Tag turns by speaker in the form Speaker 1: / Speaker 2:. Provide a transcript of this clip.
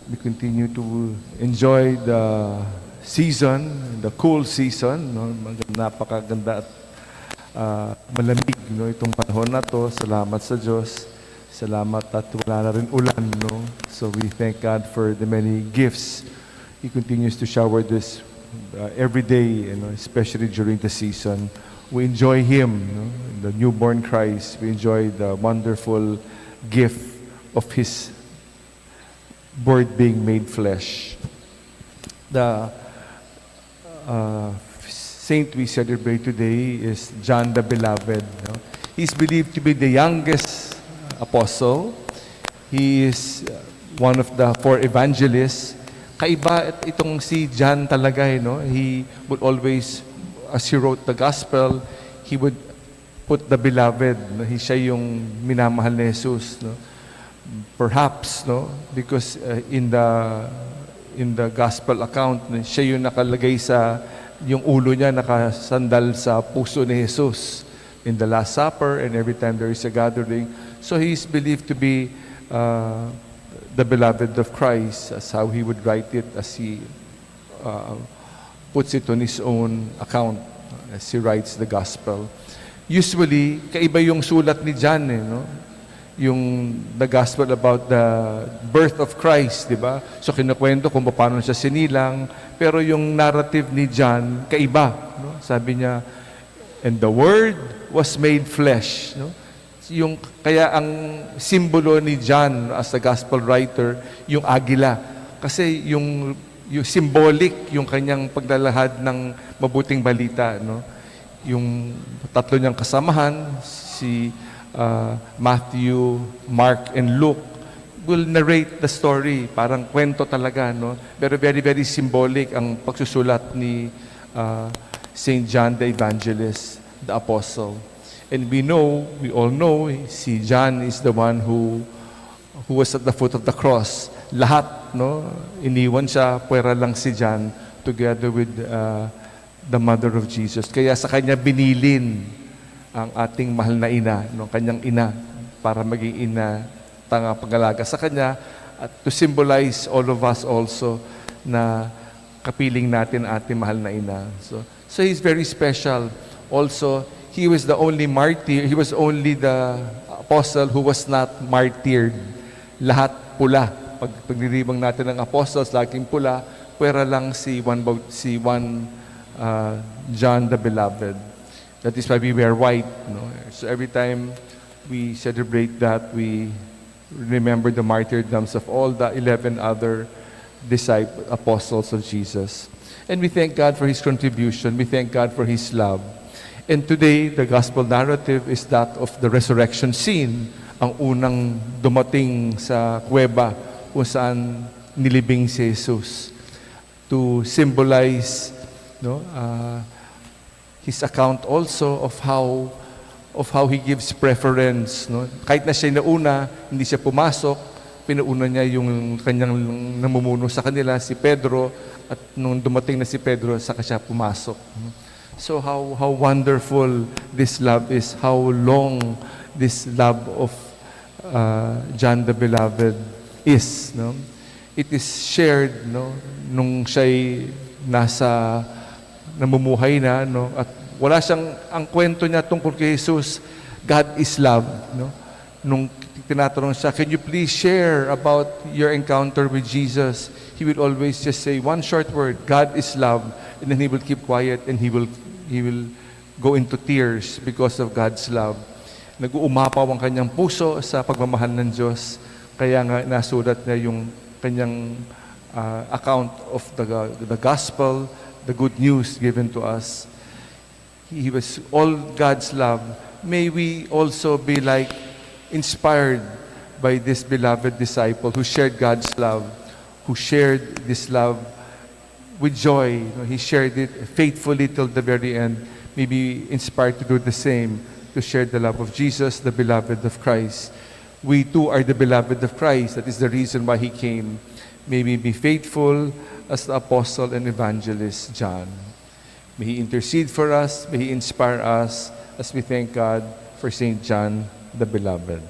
Speaker 1: We continue to enjoy the season, the cool season. No? Napakaganda at malamig, no? Itong panahon na to. Salamat sa Diyos. Salamat at wala na rin ulan. No? So we thank God for the many gifts He continues to shower this every day, especially during the season. We enjoy Him, the newborn Christ. We enjoy the wonderful gift of His Word being made flesh. The saint we celebrate today is John the Beloved. He's believed to be the youngest apostle. He is one of the 4 evangelists. Kaiba itong si John talaga, he would always, as he wrote the gospel, he would put the beloved. Siya yung minamahal ni Jesus. Perhaps, because in the gospel account, siya yung nakalagay sa, yung ulo niya nakasandal sa puso ni Jesus in the Last Supper and every time there is a gathering. So he is believed to be the beloved of Christ, as how he would write it, as he puts it on his own account, as he writes the gospel. Usually, kaiba yung sulat ni John, yung the gospel about the birth of Christ, di ba? So kinukwento kung paano siya sinilang, pero yung narrative ni John, kaiba. Sabi niya, and the Word was made flesh. Kaya ang simbolo ni John as a gospel writer, yung agila. Kasi yung symbolic, yung kanyang paglalahad ng mabuting balita. Yung 3 niyang kasamahan, si Matthew, Mark, and Luke will narrate the story. Parang kwento talaga, Pero very, very symbolic ang pagsusulat ni Saint John the Evangelist, the Apostle. And we all know, si John is the one who was at the foot of the cross. Lahat, iniwan siya, puwera lang si John, together with the mother of Jesus. Kaya sa kanya binilin ang ating mahal na ina, kanyang ina, para maging ina, pag-alaga sa kanya, at to symbolize all of us also na kapiling natin ating mahal na ina. So he's very special. Also, he was the only martyr, he was only the apostle who was not martyred. Lahat pula. Pag paglilibang natin ng apostles, laging pula, pwera lang si John the Beloved. That is why we wear white. So every time we celebrate that, we remember the martyrdoms of all the 11 other apostles of Jesus. And we thank God for His contribution. We thank God for His love. And today, the gospel narrative is that of the resurrection scene, ang unang dumating sa kuweba kung saan nilibing si Jesus, to symbolize his account also of how he gives preference. Kahit na siya nauna, hindi siya pumasok, pinuuna niya yung kanyang namumuno sa kanila, si Pedro, at nung dumating na si Pedro, saka siya pumasok. So how wonderful this love is, how long this love of John the Beloved is. It is shared nung siya'y namumuhay na, at wala siyang, ang kwento niya tungkol kay Jesus, God is love. Nung tinatanong siya, can you please share about your encounter with Jesus? He will always just say one short word, God is love, and then he will keep quiet and he will go into tears because of God's love. Nag-uumapaw ang kanyang puso sa pagmamahal ng Diyos, kaya nga nasulat niya yung kanyang account of the gospel, the good news given to us. He was all God's love. May we also be like inspired by this beloved disciple who shared God's love, who shared this love with joy. He shared it faithfully till the very end. May be inspired to do the same, to share the love of Jesus, the beloved of Christ. We too are the beloved of Christ. That is the reason why He came. May we be faithful as the apostle and evangelist John. May He intercede for us. May He inspire us as we thank God for Saint John the Beloved.